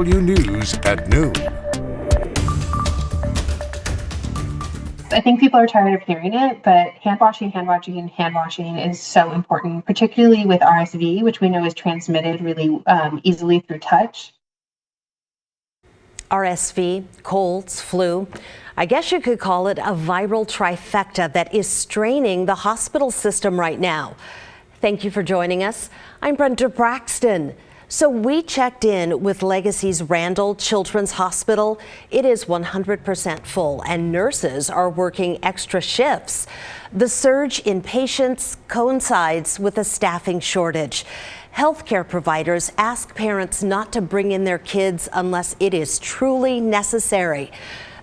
News at noon. I think people are tired of hearing it, but hand washing is so important, particularly with RSV, which we know is transmitted really easily through touch. RSV, colds, flu. I guess you could call it a viral trifecta that is straining the hospital system right now. Thank you for joining us. I'm Brenda Braxton. So we checked in with Legacy's Randall Children's Hospital. It is 100% full and nurses are working extra shifts. The surge in patients coincides with a staffing shortage. Healthcare providers ask parents not to bring in their kids unless it is truly necessary.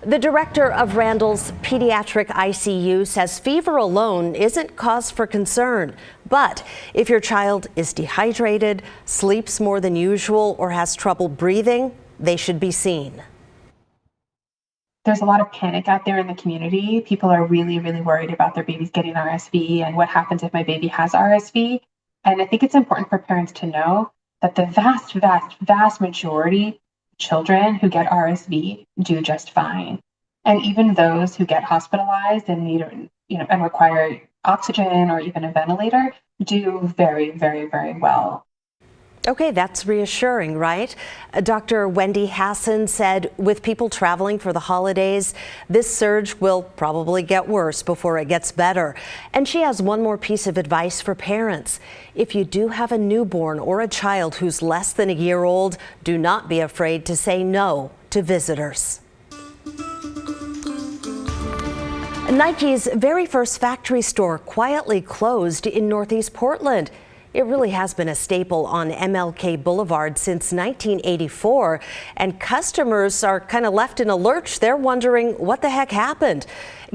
The director of Randall's pediatric ICU says fever alone isn't cause for concern. But if your child is dehydrated, sleeps more than usual, or has trouble breathing, they should be seen. There's a lot of panic out there in the community. People are really, really worried about their babies getting RSV and what happens if my baby has RSV. And I think it's important for parents to know that the vast majority of children who get RSV do just fine. And even those who get hospitalized and need, and require oxygen or even a ventilator do very, very, very well. Okay, that's reassuring, right? Dr. Wendy Hassan said with people traveling for the holidays, this surge will probably get worse before it gets better. And she has one more piece of advice for parents. If you do have a newborn or a child who's less than a year old, do not be afraid to say no to visitors. Nike's very first factory store quietly closed in Northeast Portland. It really has been a staple on MLK Boulevard since 1984, and customers are kind of left in a lurch. They're wondering what the heck happened.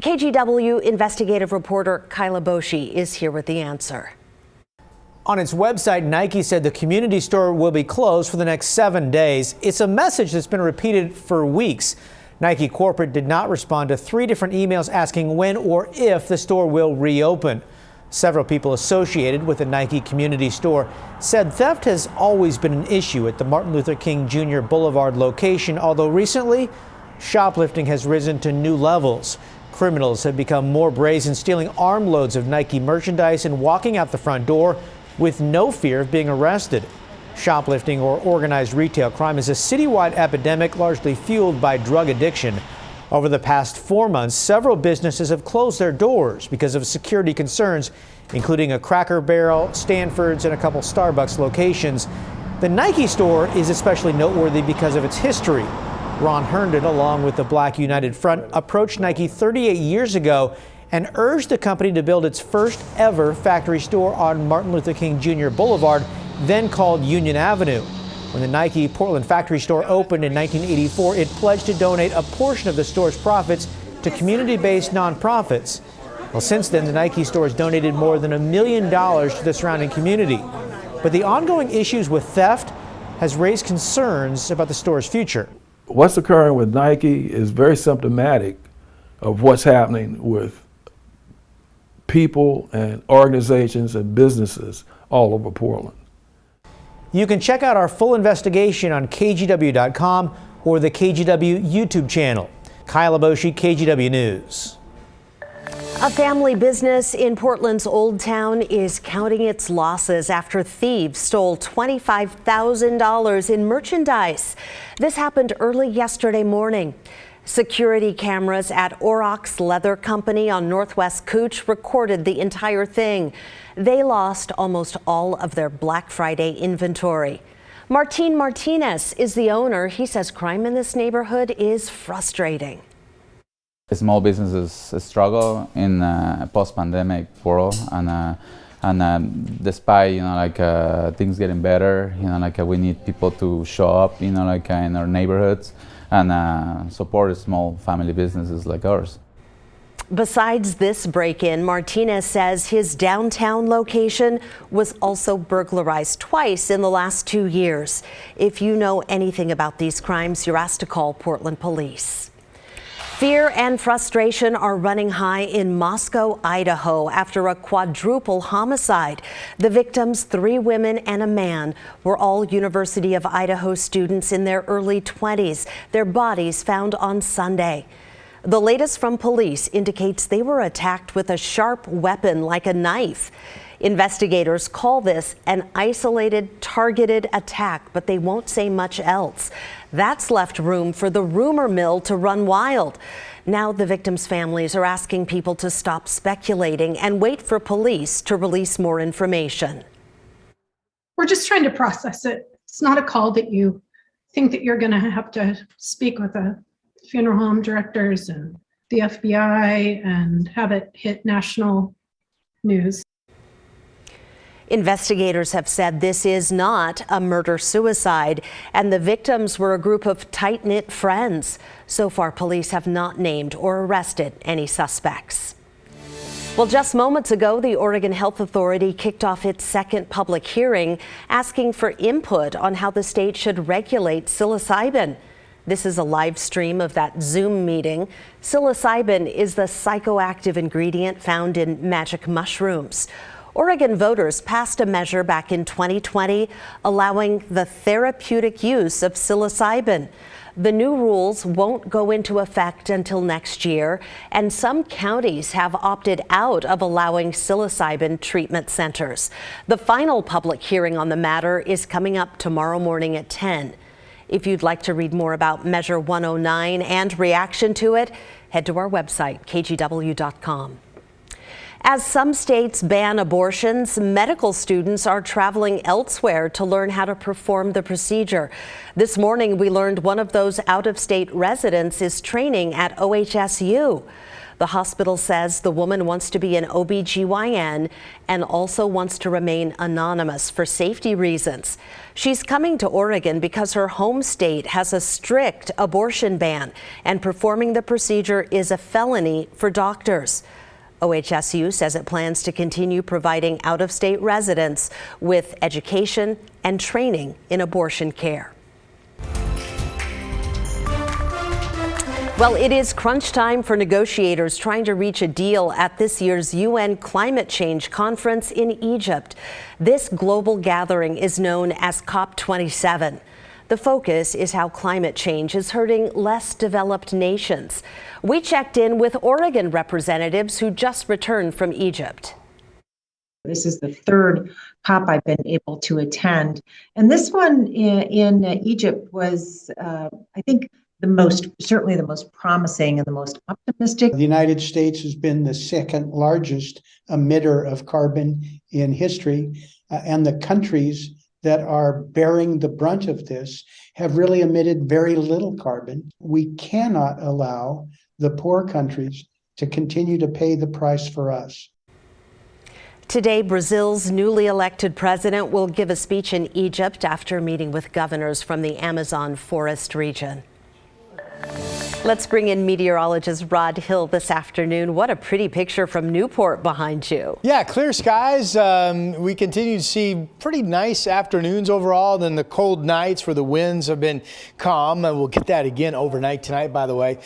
KGW investigative reporter Kyla Boshi is here with the answer. On its website, Nike said the community store will be closed for the next 7 days. It's a message that's been repeated for weeks. Nike corporate did not respond to 3 different emails asking when or if the store will reopen. Several people associated with the Nike community store said theft has always been an issue at the Martin Luther King Jr. Boulevard location, although recently shoplifting has risen to new levels. Criminals have become more brazen, stealing armloads of Nike merchandise and walking out the front door with no fear of being arrested. Shoplifting or organized retail crime is a citywide epidemic largely fueled by drug addiction. Over the past 4 months, several businesses have closed their doors because of security concerns, including a Cracker Barrel, Stanford's, and a couple Starbucks locations. The Nike store is especially noteworthy because of its history. Ron Herndon, along with the Black United Front, approached Nike 38 years ago and urged the company to build its first ever factory store on Martin Luther King Jr. Boulevard, then called Union Avenue. When the Nike Portland factory store opened in 1984, it pledged to donate a portion of the store's profits to community-based nonprofits. Well, since then, the Nike store has donated more than $1 million to the surrounding community. But the ongoing issues with theft has raised concerns about the store's future. What's occurring with Nike is very symptomatic of what's happening with people and organizations and businesses all over Portland. You can check out our full investigation on KGW.com or the KGW YouTube channel. Kyla Boshi, KGW News. A family business in Portland's Old Town is counting its losses after thieves stole $25,000 in merchandise. This happened early yesterday morning. Security cameras at Aurochs Leather Company on Northwest Cooch recorded the entire thing. They lost almost all of their Black Friday inventory. Martin Martinez is the owner. He says crime in this neighborhood is frustrating. Small businesses struggle in a post-pandemic world, and despite things getting better, we need people to show up, in our neighborhoods and support small family businesses like ours. Besides this break-in, Martinez says his downtown location was also burglarized twice in the last 2 years. If you know anything about these crimes, you're asked to call Portland Police. Fear and frustration are running high in Moscow, Idaho, after a quadruple homicide. The victims, 3 women and a man, were all University of Idaho students in their early 20s. Their bodies found on Sunday. The latest from police indicates they were attacked with a sharp weapon like a knife. Investigators call this an isolated, targeted attack, but they won't say much else. That's left room for the rumor mill to run wild. Now the victims' families are asking people to stop speculating and wait for police to release more information. We're just trying to process it. It's not a call that you think that you're going to have to speak with the funeral home directors and the FBI and have it hit national news. Investigators have said this is not a murder-suicide, and the victims were a group of tight-knit friends. So far, police have not named or arrested any suspects. Well, just moments ago, the Oregon Health Authority kicked off its second public hearing, asking for input on how the state should regulate psilocybin. This is a live stream of that Zoom meeting. Psilocybin is the psychoactive ingredient found in magic mushrooms. Oregon voters passed a measure back in 2020 allowing the therapeutic use of psilocybin. The new rules won't go into effect until next year, and some counties have opted out of allowing psilocybin treatment centers. The final public hearing on the matter is coming up tomorrow morning at 10. If you'd like to read more about Measure 109 and reaction to it, head to our website, kgw.com. As some states ban abortions, medical students are traveling elsewhere to learn how to perform the procedure. This morning, we learned one of those out-of-state residents is training at OHSU. The hospital says the woman wants to be an OB/GYN and also wants to remain anonymous for safety reasons. She's coming to Oregon because her home state has a strict abortion ban, and performing the procedure is a felony for doctors. OHSU says it plans to continue providing out-of-state residents with education and training in abortion care. Well, it is crunch time for negotiators trying to reach a deal at this year's UN Climate Change Conference in Egypt. This global gathering is known as COP27. The focus is how climate change is hurting less developed nations. We checked in with Oregon representatives who just returned from Egypt. This is the third COP I've been able to attend. And this one in Egypt was, I think, certainly the most promising and the most optimistic. The United States has been the second largest emitter of carbon in history, and the countries that are bearing the brunt of this have really emitted very little carbon. We cannot allow the poor countries to continue to pay the price for us. Today, Brazil's newly elected president will give a speech in Egypt after meeting with governors from the Amazon forest region. Let's bring in meteorologist Rod Hill this afternoon. What a pretty picture from Newport behind you. Yeah, clear skies. We continue to see pretty nice afternoons overall. Then the cold nights where the winds have been calm. And we'll get that again overnight tonight, by the way.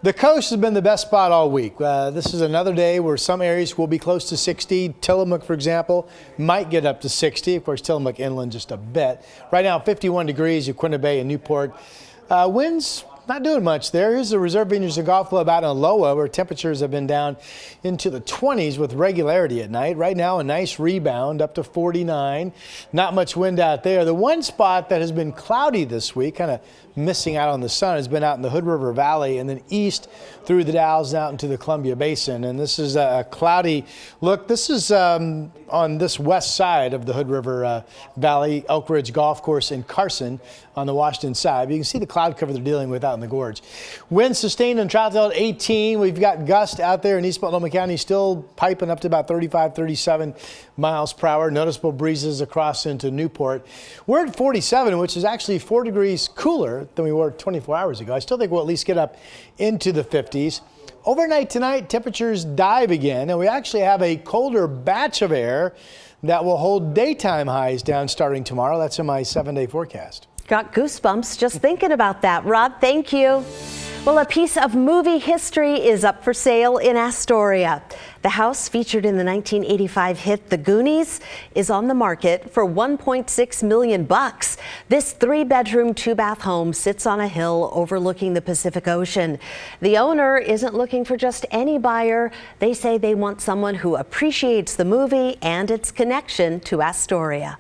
The coast has been the best spot all week. This is another day where some areas will be close to 60. Tillamook, for example, might get up to 60. Of course, Tillamook inland just a bit. Right now, 51 degrees at Quinta Bay and Newport. Winds not doing much there. Here's the Reserve Vineyards and Golf Club out in Aloha, where temperatures have been down into the 20s with regularity at night. Right now, a nice rebound up to 49. Not much wind out there. The one spot that has been cloudy this week, kind of missing out on the sun, has been out in the Hood River Valley and then east through the Dalles out into the Columbia Basin. And this is a cloudy look. This is on this west side of the Hood River Valley, Elk Ridge Golf Course in Carson on the Washington side. But you can see the cloud cover they're dealing with out in the gorge. Wind sustained in Troutdale at 18. We've got gust out there in East Multnomah County still piping up to about 35, 37 miles per hour. Noticeable breezes across into Newport. We're at 47, which is actually 4 degrees cooler than we were 24 hours ago. I still think we'll at least get up into the 50s. Overnight tonight, temperatures dive again, and we actually have a colder batch of air that will hold daytime highs down starting tomorrow. That's in my 7-day forecast. Got goosebumps just thinking about that. Rod, thank you. Well, a piece of movie history is up for sale in Astoria. The house featured in the 1985 hit The Goonies is on the market for $1.6 million. This 3-bedroom, 2-bath home sits on a hill overlooking the Pacific Ocean. The owner isn't looking for just any buyer. They say they want someone who appreciates the movie and its connection to Astoria.